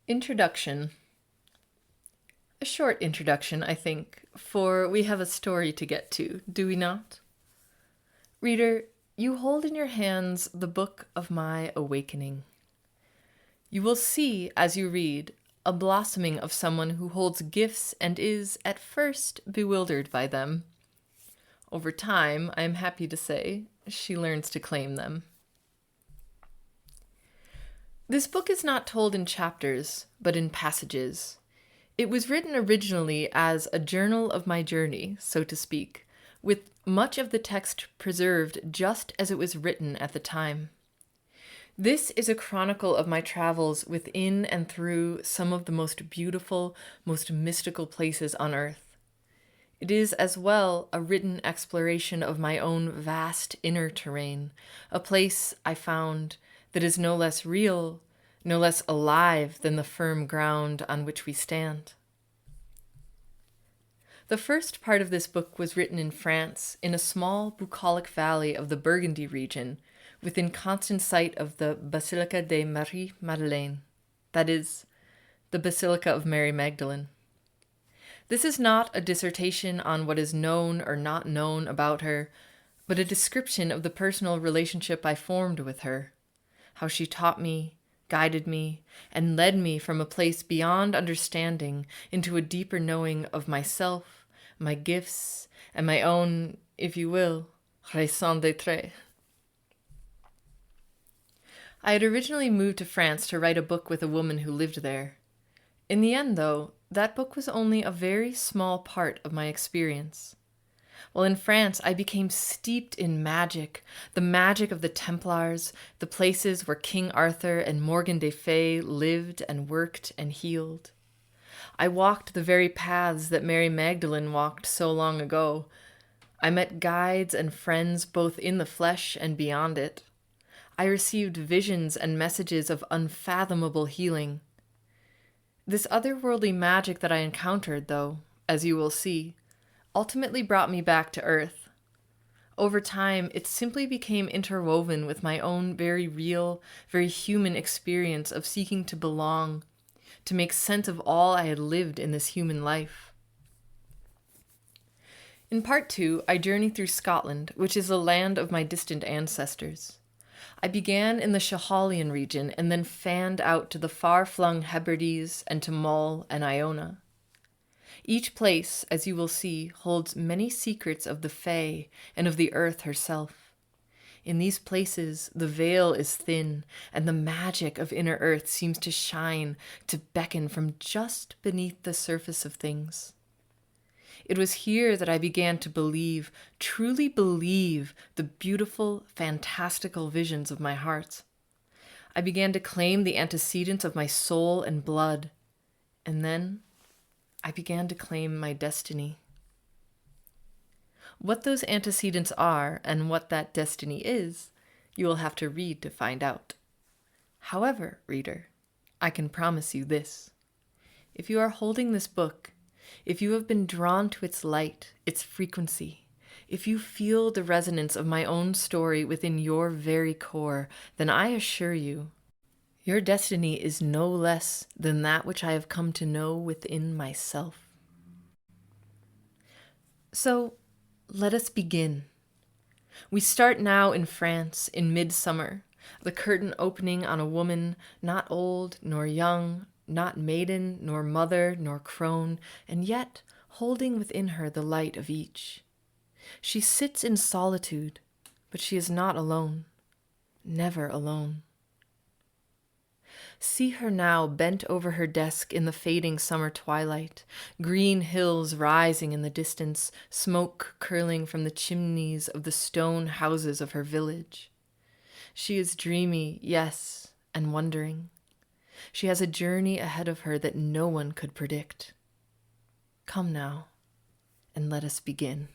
Introduction. A short introduction, I think, for we have a story to get to, do we not? Reader, you hold in your hands the book of my awakening. You will see, as you read, a blossoming of someone who holds gifts and is, at first, bewildered by them. Over time, I am happy to say, she learns to claim them. This book is not told in chapters, but in passages. It was written originally as a journal of my journey, so to speak, with much of the text preserved just as it was written at the time. This is a chronicle of my travels within and through some of the most beautiful, most mystical places on earth. It is as well a written exploration of my own vast inner terrain, a place I found that is no less real, no less alive than the firm ground on which we stand. The first part of this book was written in France, in a small bucolic valley of the Burgundy region, within constant sight of the Basilica de Marie Madeleine, that is, the Basilica of Mary Magdalene. This is not a dissertation on what is known or not known about her, but a description of the personal relationship I formed with her, how she taught me, guided me, and led me from a place beyond understanding into a deeper knowing of myself, my gifts, and my own, if you will, raison d'être. I had originally moved to France to write a book with a woman who lived there. In the end, though, that book was only a very small part of my experience. While in France, I became steeped in magic, the magic of the Templars, the places where King Arthur and Morgan le Fay lived and worked and healed. I walked the very paths that Mary Magdalene walked so long ago. I met guides and friends both in the flesh and beyond it. I received visions and messages of unfathomable healing. This otherworldly magic that I encountered, though, as you will see, ultimately brought me back to Earth. Over time, it simply became interwoven with my own very real, very human experience of seeking to belong, to make sense of all I had lived in this human life. In part 2, I journey through Scotland, which is the land of my distant ancestors. I began in the Schiehallion region and then fanned out to the far-flung Hebrides and to Mull and Iona. Each place, as you will see, holds many secrets of the Fae and of the earth herself. In these places, the veil is thin, and the magic of inner earth seems to shine, to beckon from just beneath the surface of things. It was here that I began to believe, truly believe, the beautiful, fantastical visions of my heart. I began to claim the antecedents of my soul and blood, and then I began to claim my destiny. What those antecedents are and what that destiny is, you will have to read to find out. However, reader, I can promise you this. If you are holding this book, if you have been drawn to its light, its frequency, if you feel the resonance of my own story within your very core, then I assure you, your destiny is no less than that which I have come to know within myself. So, let us begin. We start now in France in midsummer, the curtain opening on a woman not old nor young, not maiden nor mother nor crone, and yet holding within her the light of each. She sits in solitude, but she is not alone, never alone. See her now bent over her desk in the fading summer twilight, green hills rising in the distance, smoke curling from the chimneys of the stone houses of her village. She is dreamy, yes, and wondering. She has a journey ahead of her that no one could predict. Come now, and let us begin.